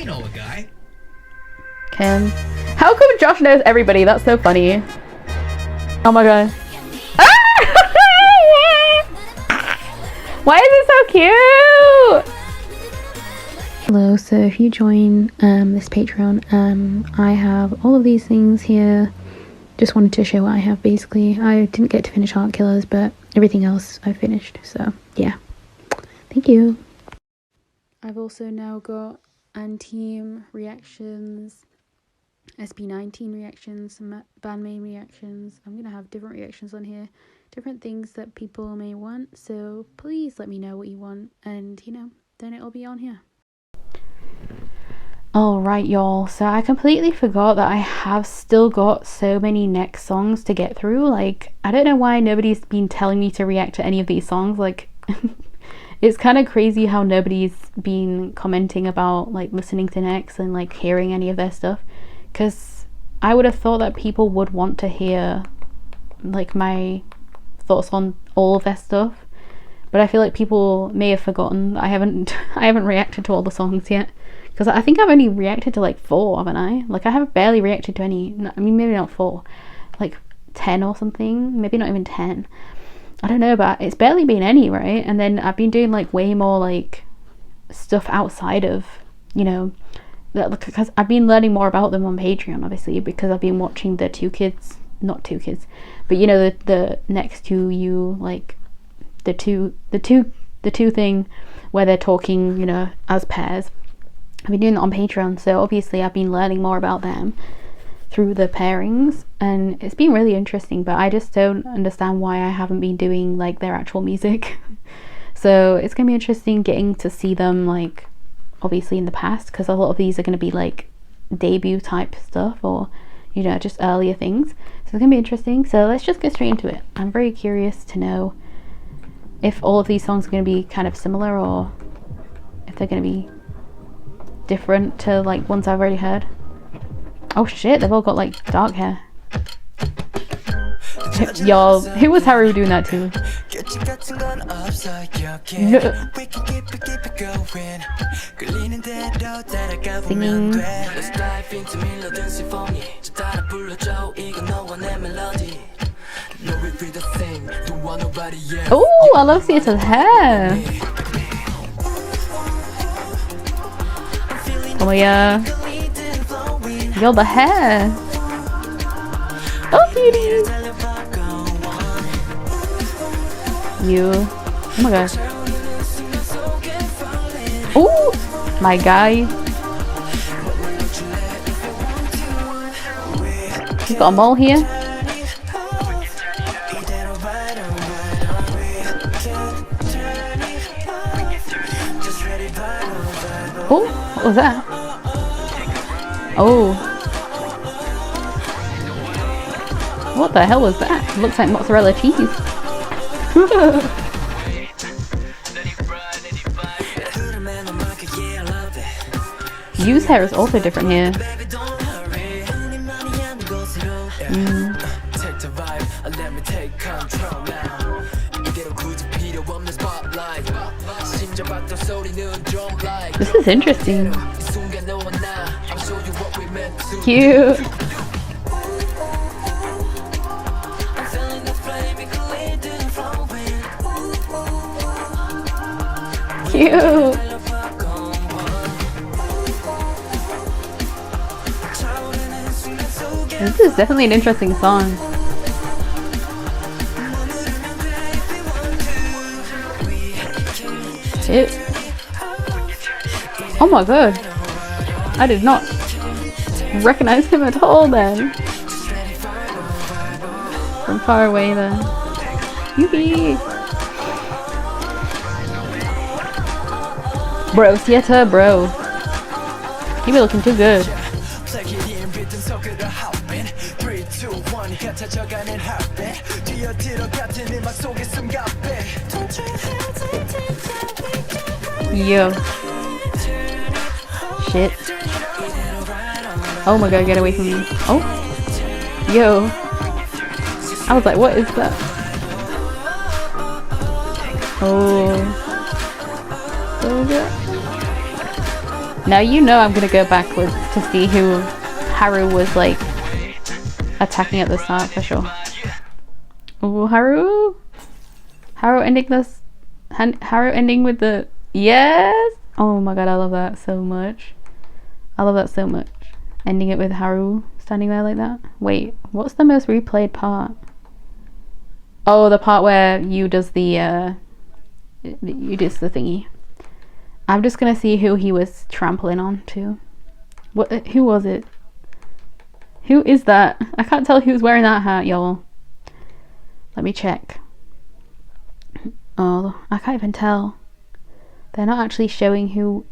I know a guy. Kim. How come Josh knows everybody? That's so funny. Oh my god. Why is it so cute? Hello, so if you join this Patreon, I have all of these things here. Just wanted to show what I have basically. I didn't get to finish Heart Killers, but everything else I finished, so yeah. Thank you. I've also now got Anteam reactions, SB19 reactions, some bandmate reactions. I'm gonna have different reactions on here, different things that people may want, so please let me know what you want, and you know, then it'll be on here. Alright y'all, so I completely forgot that I have still got so many Nexz songs to get through. Like, I don't know why nobody's been telling me to react to any of these songs. Like, it's kind of crazy how nobody's been commenting about like listening to Nexz and like hearing any of their stuff, because I would have thought that people would want to hear like my thoughts on all of their stuff, but I feel like people may have forgotten that I haven't reacted to all the songs yet. Because I think I've only reacted to like 4, haven't I? Like I have barely reacted to any, I mean maybe not 4, like 10 or something, maybe not even 10. I don't know, but it's barely been any, right? And then I've been doing like way more like stuff outside of, you know, because I've been learning more about them on Patreon, obviously, because I've been watching the not two kids, but you know, the next to you, like the two thing where they're talking, you know, as pairs. I've been doing that on Patreon, so obviously I've been learning more about them through the pairings, and it's been really interesting, but I just don't understand why I haven't been doing like their actual music. So it's gonna be interesting getting to see them like obviously in the past, because a lot of these are going to be like debut type stuff, or you know, just earlier things, so it's gonna be interesting. So let's just get straight into it. I'm very curious to know if all of these songs are going to be kind of similar, or if they're going to be different to like ones I've already heard. Oh shit, they've all got like dark hair. Y'all, who was Haru doing that to? No. Singing. Oh, I love Sita's hair. Oh yeah. Yo, the hair. Oh, cutie. You. Oh my gosh. Oh, my guy. He's got a mole here. Oh, what was that? Oh. What the hell was that? It looks like mozzarella cheese. Yu's hair is also different here. This is interesting. Cute. Cute. This is definitely an interesting song. Shit. Oh my god. I did not recognize him at all then. From far away then. Yuki! Bro, Sieta, bro. You be looking too good. Yo. Shit. Oh my god, get away from me. Oh. Yo. I was like, what is that? Oh. So good. Now you know I'm gonna go backwards to see who Haru was like attacking at the start for sure. Oh, Haru ending this. Haru ending with the yes. Oh my god, I love that so much. I love that so much. Ending it with Haru standing there like that. Wait, what's the most replayed part? Oh, the part where you does the thingy. I'm just gonna see who he was trampling on to. What? Who was it? Who is that? I can't tell who's wearing that hat, y'all. Let me check. Oh, I can't even tell. They're not actually showing who.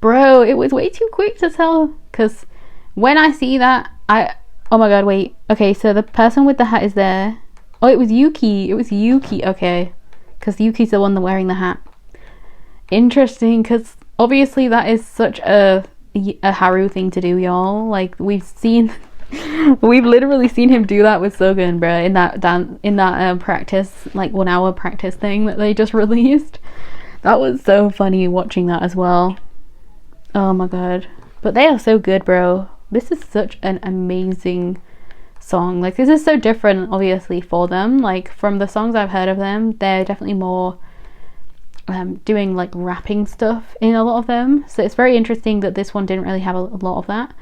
Bro, it was way too quick to tell. Because when I see that, oh my god, wait. Okay, so the person with the hat is there. Oh, it was Yuki. It was Yuki. Okay. Because Yuki's the one wearing the hat. Interesting, because obviously that is such a Haru thing to do, y'all. Like, we've literally seen him do that with Sogen, bro, in that practice, like 1 hour practice thing that they just released. That was so funny watching that as well. Oh my god. But they are so good, bro. This is such an amazing song. Like, this is so different, obviously, for them. Like, from the songs I've heard of them, they're definitely more doing like rapping stuff in a lot of them. So it's very interesting that this one didn't really have a lot of that.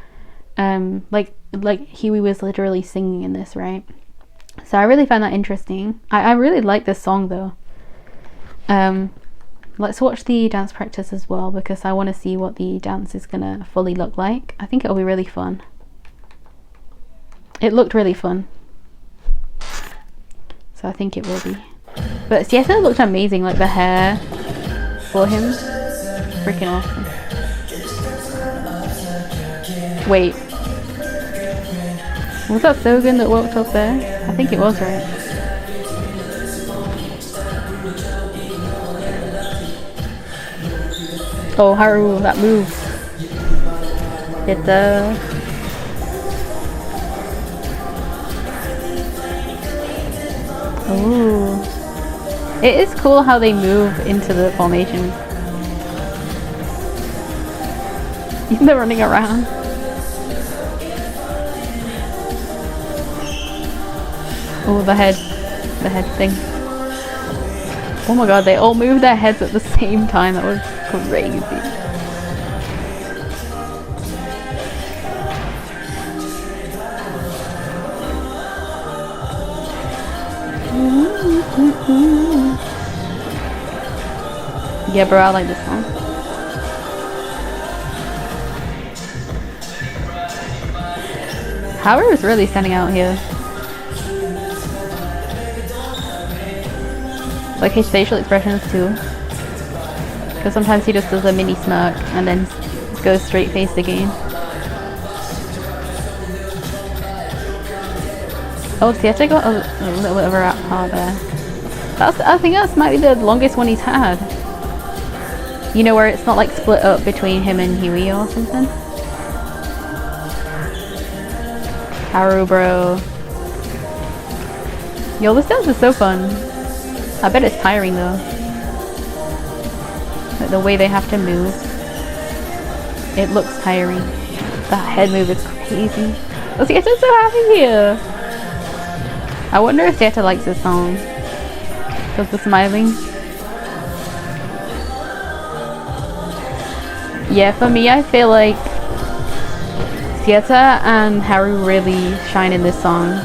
Like Huey was literally singing in this, right? So I really find that interesting. I really like this song though. Let's watch the dance practice as well, because I want to see what the dance is gonna fully look like. I think it'll be really fun. It looked really fun, so I think it will be. But Sieta looked amazing, like the hair for him, freaking awesome. Wait, was that Sogen that walked up there? I think it was, right? Oh, Haru, that move. Ooh. It is cool how they move into the formation. They're running around. Oh, the head thing. Oh my god, they all moved their heads at the same time. That was crazy. Yeah, bro, I like this song. Haru is really standing out here. Like his facial expressions too. Because sometimes he just does a mini smirk and then goes straight faced again. Oh, Sieta got a little bit of a rap part there. I think that might be the longest one he's had. You know, where it's not like split up between him and Huey or something. Haru, bro. Yo, this dance is so fun. I bet it's tiring though. Like the way they have to move. It looks tiring. That head move is crazy. Oh, Sieta's so happy here. I wonder if Sieta likes this song. Does the smiling? Yeah, for me, I feel like Sieta and Haru really shine in this song.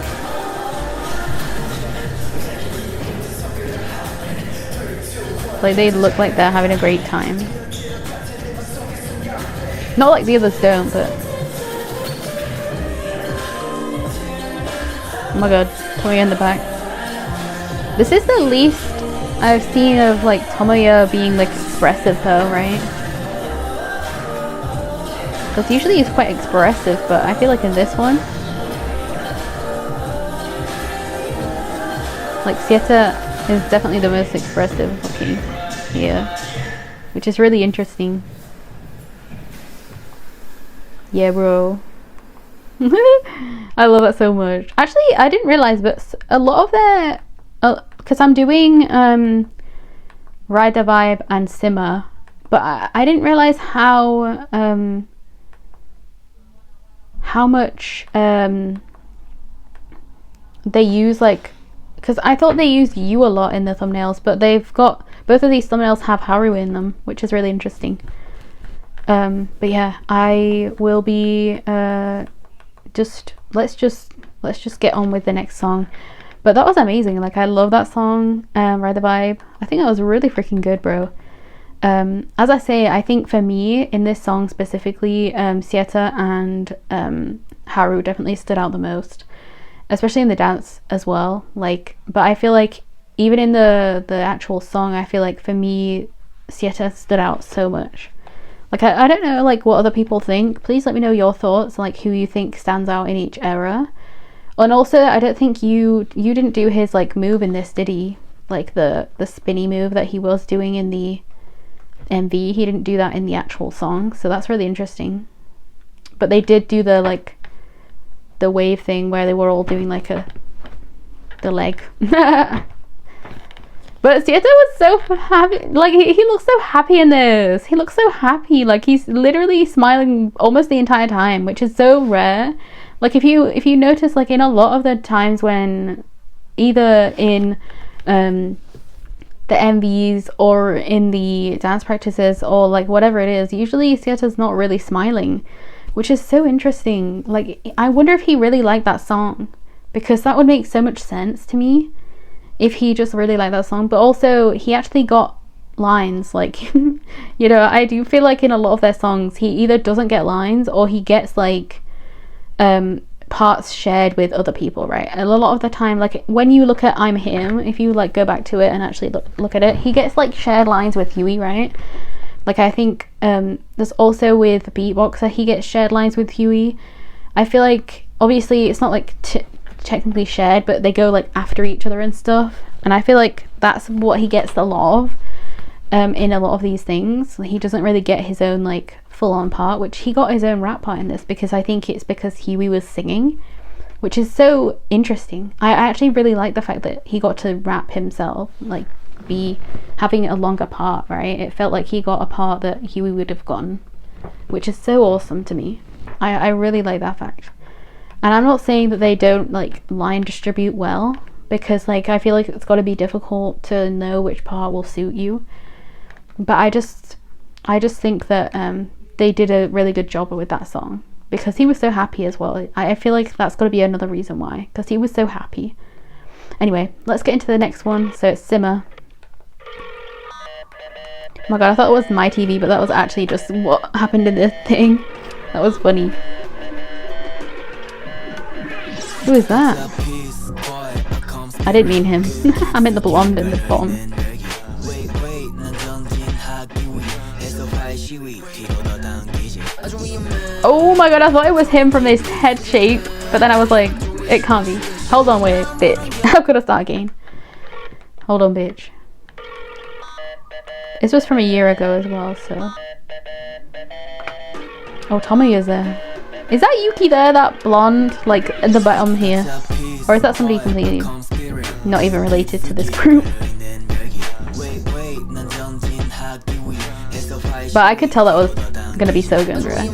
Like, they look like they're having a great time. Not like the others don't, but... Oh my god, Tomoya in the back. This is the least I've seen of, like, Tomoya being, like, expressive though, right? Because usually he's quite expressive, but I feel like in this one... Like, Sieta is definitely the most expressive looking here, which is really interesting. Yeah, bro. I love that so much. Actually, I didn't realize, but a lot of their, because I'm doing Ride the Vibe and Simmer but I didn't realize how much they use, like, because I thought they used you a lot in the thumbnails, but they've got, both of these thumbnails have Haru in them, which is really interesting. But yeah, I will be let's just get on with the next song. But that was amazing. Like, I love that song, Ride the Vibe. I think that was really freaking good, bro. As I say, I think for me in this song specifically, Sieta and Haru definitely stood out the most, especially in the dance as well. Like, but I feel like even in the actual song, I feel like for me, Sieta stood out so much. Like, I don't know, like, what other people think. Please let me know your thoughts, like, who you think stands out in each era. And also, I don't think you didn't do his, like, move in this, did he? Like, the spinny move that he was doing in the MV. He didn't do that in the actual song, so that's really interesting. But they did do the, like, the wave thing where they were all doing, like, the leg. But Sieta was so happy. Like, he looks so happy in this. He looks so happy. Like, he's literally smiling almost the entire time, which is so rare. Like, if you notice, like, in a lot of the times when either in the MVs or in the dance practices or, like, whatever it is, usually Sieta's not really smiling, which is so interesting. Like, I wonder if he really liked that song, because that would make so much sense to me if he just really liked that song. But also, he actually got lines, like, you know, I do feel like in a lot of their songs he either doesn't get lines or he gets, like, parts shared with other people, right? And a lot of the time, like, when you look at I'm Him, if you, like, go back to it and actually look at it, he gets, like, shared lines with Huey, right? Like, I think there's also with Beatboxer, he gets shared lines with Huey. I feel like, obviously, it's not, like, technically shared, but they go, like, after each other and stuff, and I feel like that's what he gets a lot of in a lot of these things. He doesn't really get his own, like, full-on part, which he got his own rap part in this, because I think it's because Huey was singing, which is so interesting. I actually really like the fact that he got to rap himself, like, be having a longer part, right? It felt like he got a part that Huey would have gotten, which is so awesome to me. I really like that fact. And I'm not saying that they don't, like, line distribute well, because, like, I feel like it's got to be difficult to know which part will suit you. But I just think that they did a really good job with that song, because he was so happy as well. I feel like that's got to be another reason why, because he was so happy. Anyway, let's get into the next one. So it's Simmer. Oh my god, I thought it was my TV, but that was actually just what happened in this thing. That was funny. Who is that? I didn't mean him. I meant the blonde in the bottom. Oh my god, I thought it was him from this head shape, but then I was like, it can't be. Hold on, wait, bitch. How could I start again? Hold on, bitch. This was from a year ago as well, so. Oh, Tommy is there. Is that Yuki there, that blonde, like, at the bottom here? Or is that somebody completely not even related to this group? But I could tell that was gonna be so good, right?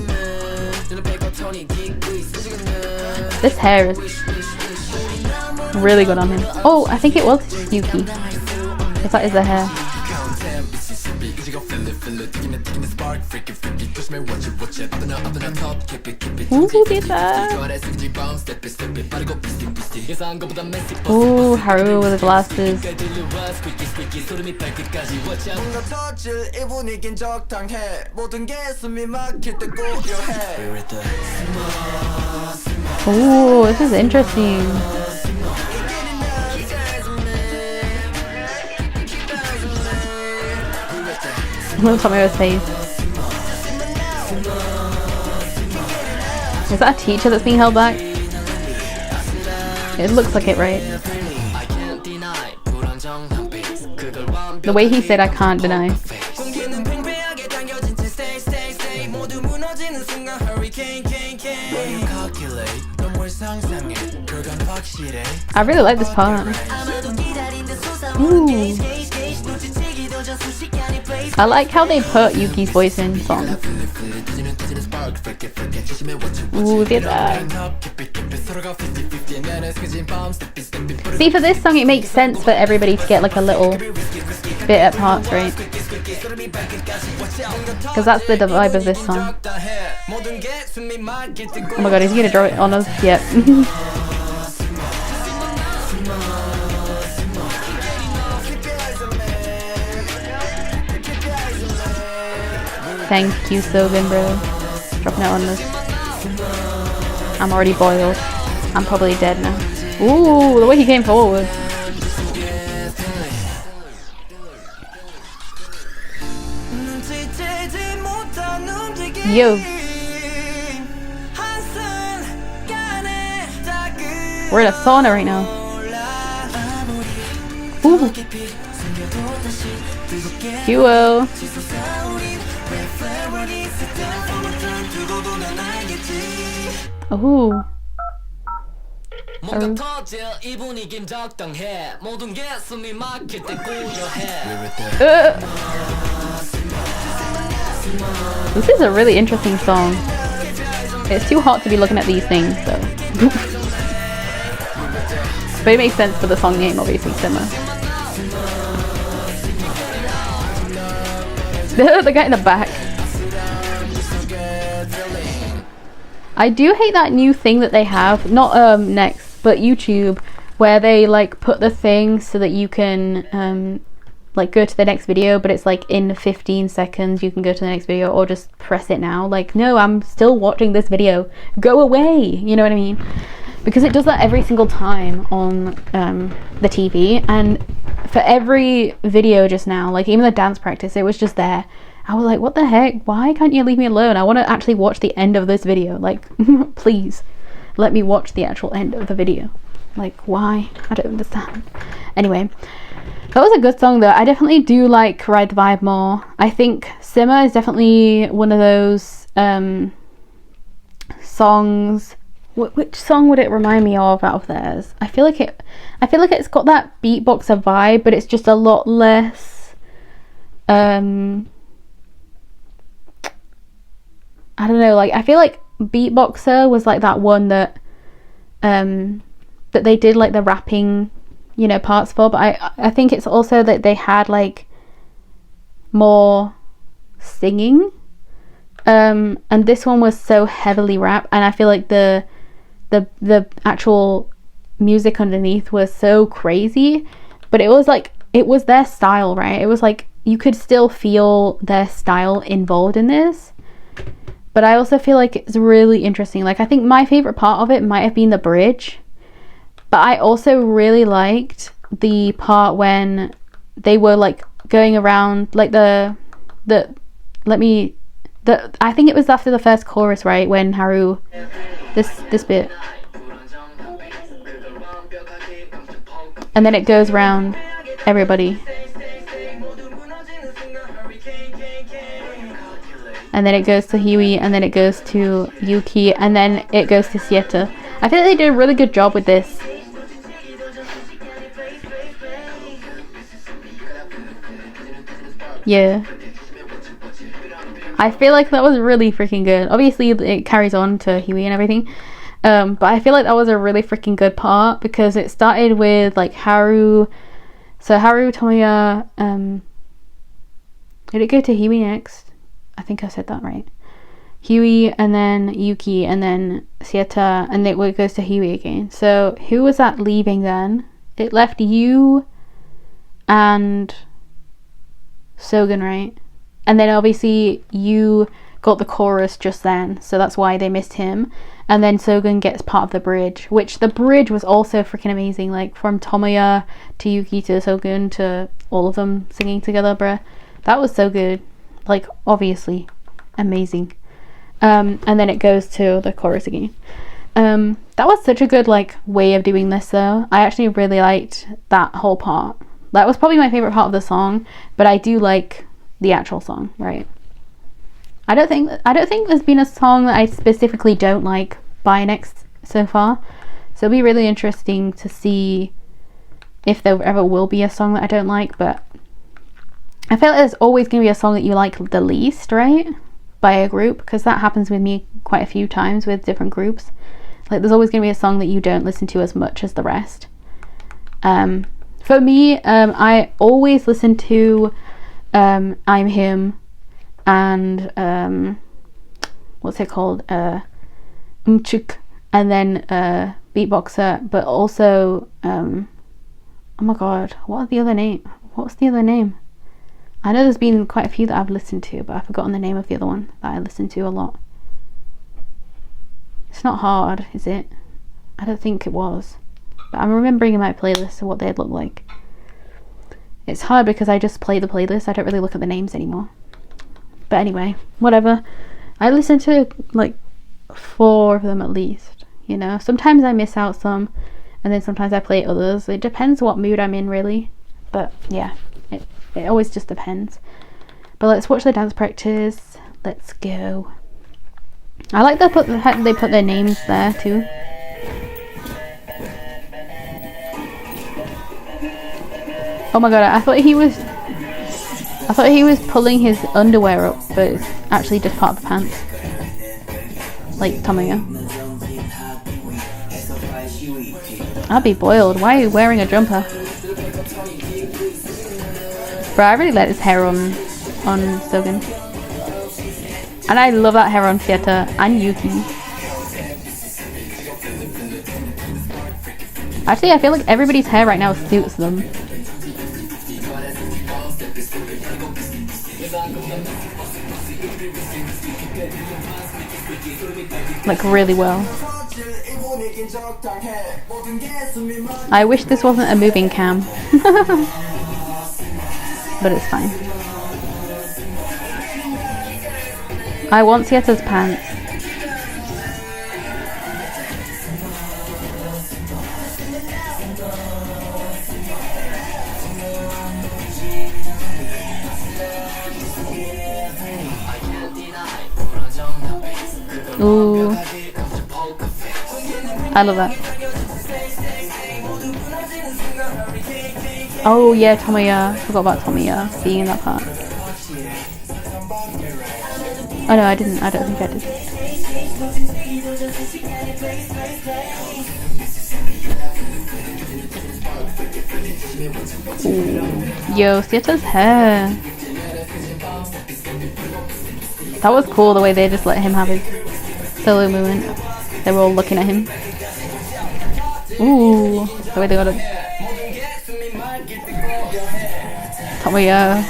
This hair is really good on him. Oh, I think it was Yuki. If that is the hair. Ooh, did that? Ooh, Haru with the glasses. Ooh, this is interesting. Look at Tomo's face. Is that a teacher that's being held back? It looks like it, right? The way he said I can't deny. I really like this part. Ooh. I like how they put Yuki's voice in songs. Ooh, look at that. See, for this song it makes sense for everybody to get like a little bit at parts, right? Because that's the vibe of this song. Oh my god, is he gonna draw it on us? Yep. Thank you, Sylvan, bro. Dropping it on us. I'm already boiled. I'm probably dead now. Ooh, the way he came forward. Yo. We're in a sauna right now. Ooh. Huo. Ooh. This is a really interesting song. It's too hot to be looking at these things though. But it makes sense for the song name, obviously, Simmer. The guy in the back. I do hate that new thing that they have, not Nexz, but YouTube, where they like put the thing so that you can like go to the next video, but it's like in 15 seconds you can go to the next video, or just press it now. Like, no, I'm still watching this video, go away, you know what I mean? Because it does that every single time on the TV, and for every video just now, like even the dance practice, it was just there. I was like, what the heck, why can't you leave me alone? I want to actually watch the end of this video, like please let me watch the actual end of the video. Like, why? I don't understand. Anyway, that was a good song though. I definitely do like Ride the Vibe more. I think Simmer is definitely one of those songs. Which song would it remind me of out of theirs? I feel like it's got that beatboxer vibe, but it's just a lot less I don't know, like I feel like Beatboxer was like that one that that they did like the rapping, you know, parts for, but I think it's also that they had like more singing, and this one was so heavily rap, and I feel like the actual music underneath was so crazy, but it was like, it was their style, right? It was like you could still feel their style involved in this, but I also feel like it's really interesting. Like, I think my favorite part of it might have been the bridge, but I also really liked the part when they were like going around, like I think it was after the first chorus, right, when Haru, this bit, and then it goes around everybody, and then it goes to Huey, and then it goes to Yuki, and then it goes to Sieta. I think they did a really good job with this. Yeah, I feel like that was really freaking good. Obviously it carries on to Huey and everything, but I feel like that was a really freaking good part, because it started with like Haru, Tomoya, did it go to Huey next? I think I said that right. Huey, and then Yuki, and then Sieta, and then it goes to Huey again. So who was that leaving then? It left you and Sogen, right? And then obviously you got the chorus just then, so that's why they missed him. And then Sogen gets part of the bridge, which the bridge was also freaking amazing, like from Tomoya to Yuki to Sogen to all of them singing together, bruh. That was so good. Like, obviously amazing. And then it goes to the chorus again. That was such a good like way of doing this though. I actually really liked that whole part. That was probably my favorite part of the song, but I do like the actual song, right? I don't think there's been a song that I specifically don't like by Nexz so far, so it'll be really interesting to see if there ever will be a song that I don't like. But I feel like there's always going to be a song that you like the least, right? By a group, because that happens with me quite a few times with different groups. Like there's always going to be a song that you don't listen to as much as the rest. For me, I always listen to I'm Him and what's it called? Umchuk, and then Beatboxer, but also oh my god, what's the other name? I know there's been quite a few that I've listened to, but I've forgotten the name of the other one that I listen to a lot. It's not hard, is it? I don't think it was. But I'm remembering in my playlist what they'd look like. It's hard because I just play the playlist. I don't really look at the names anymore. But anyway, whatever. I listen to like 4 of them at least, you know. Sometimes I miss out some, and then sometimes I play others. It depends what mood I'm in, really. But yeah, it always just depends. But let's watch the dance practice. Let's go. I like the fact that they put their names there too. Oh my god, I thought he was pulling his underwear up, but it's actually just part of the pants. Like Tomoya. I'd be boiled. Why are you wearing a jumper? Bro, I really like his hair on Sogen. And I love that hair on Fieta and Yuki. Actually, I feel like everybody's hair right now suits them. Like really well. I wish this wasn't a moving cam. But it's fine. I want Sieta's pants. Ooh. I love that. Oh yeah, Tomoya. Forgot about Tomoya being in that part. Oh no, I didn't. I don't think I did. Ooh. Yo, Sieta's hair. That was cool the way they just let him have his solo movement. They were all looking at him. Ooh, the way they got it. Tomoya.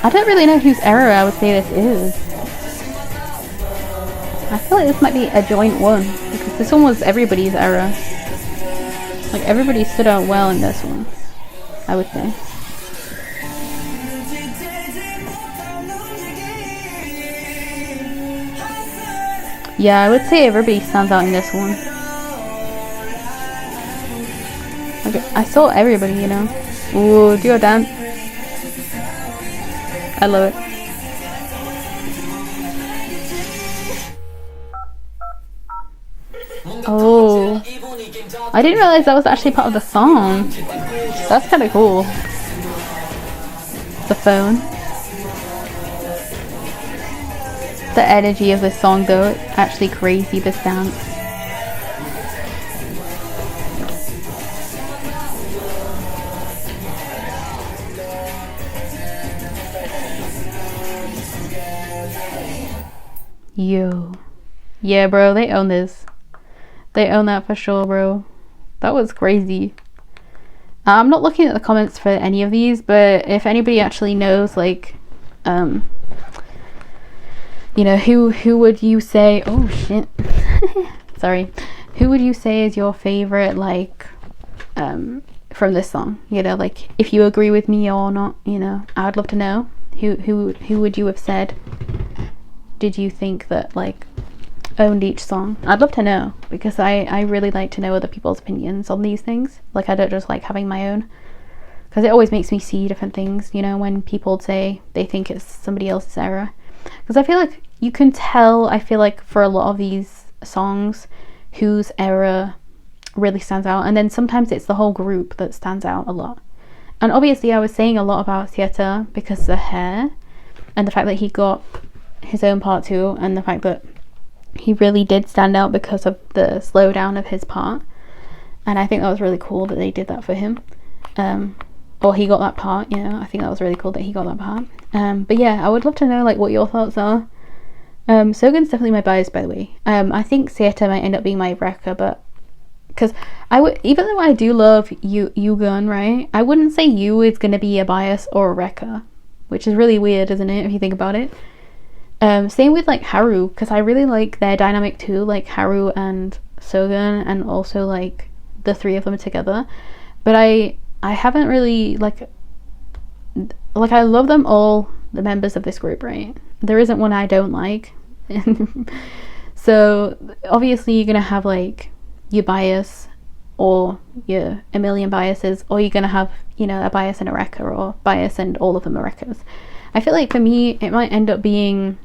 I don't really know whose era I would say this is. I feel like this might be a joint one, because this one was everybody's era. Like everybody stood out well in this one, I would say. Yeah, I would say everybody stands out in this one. Like, I saw everybody, you know. Ooh, do a dance. I love it. Oh, I didn't realize that was actually part of the song. That's kind of cool. The phone. The energy of this song though, it's actually crazy, this dance. Yo. Yeah, bro, they own this. They own that for sure, bro. That was crazy. I'm not looking at the comments for any of these, but if anybody actually knows, like, you know, who would you say, oh shit, sorry, who would you say is your favorite, like, from this song, you know, like, if you agree with me or not, you know, I'd love to know. Who would you have said, did you think that, like, owned each song? I'd love to know, because I really like to know other people's opinions on these things. Like, I don't just like having my own, because it always makes me see different things, you know, when people say they think it's somebody else's era. Because I feel like you can tell, I feel like for a lot of these songs, whose era really stands out, and then sometimes it's the whole group that stands out a lot. And obviously I was saying a lot about Sieta because of the hair and the fact that he got his own part too, and the fact that he really did stand out because of the slowdown of his part. And I think that was really cool that they did that for him, or he got that part, you know. I think that was really cool that he got that part. But yeah, I would love to know like what your thoughts are. Sogun's definitely my bias, by the way. I think Sieta might end up being my Rekka, but because I would, even though I do love Yugun, right, I wouldn't say Yu is going to be a bias or a Rekka, which is really weird, isn't it, if you think about it. Same with like Haru, because I really like their dynamic too, like Haru and Sogun, and also like the three of them together. But I haven't really like I love them all, the members of this group, right? There isn't one I don't like. So obviously you're gonna have like your bias or your a million biases, or you're gonna have, you know, a bias and a Rekka, or bias and all of them are Rekkas. I feel like for me it might end up being,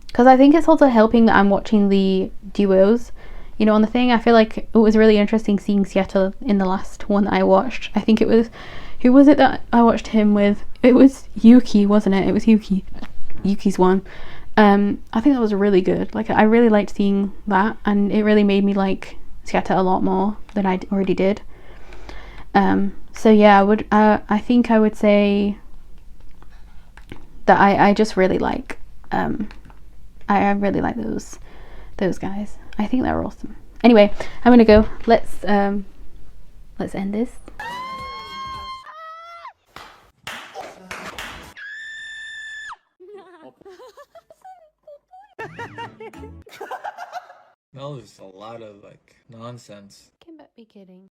because I think it's also helping that I'm watching the duos, you know, on the thing. I feel like it was really interesting seeing Sieta in the last one that I watched. I think it was, who was it that I watched him with? It was Yuki, wasn't it? It was Yuki's one. I think that was really good. Like, I really liked seeing that, and it really made me like Sieta a lot more than I already did. So yeah, I think I would say that I just really like, I really like those guys. I think they're awesome. Anyway, I'm gonna go. Let's end this. That was a lot of like nonsense. Can but be kidding.